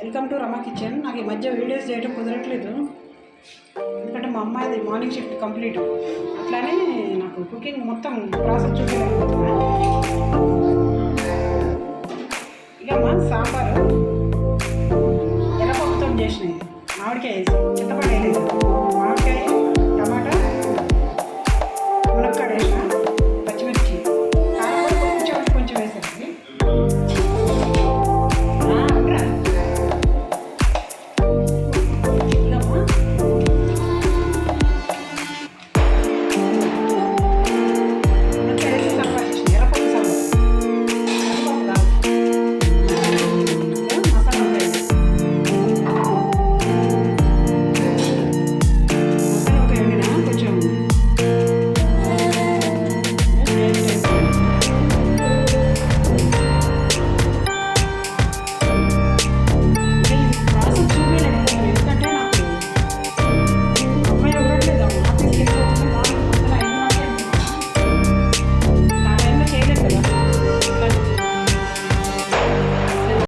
Welcome to Rama kitchen. నాకు ఈ మధ్య వీడియోస్ చేయడం కుదరట్లేదు, ఎందుకంటే మా అమ్మాయిది మార్నింగ్ షిఫ్ట్ కంప్లీట్. అట్లానే నాకు కుకింగ్ మొత్తం ప్రాసెస్ చూపించలేకపోతున్నా. ఇక మా సాంబారు ఎర్రపప్పుతో చేసినది, మామిడికాయ వేసి చింతపండు వేయలేదు.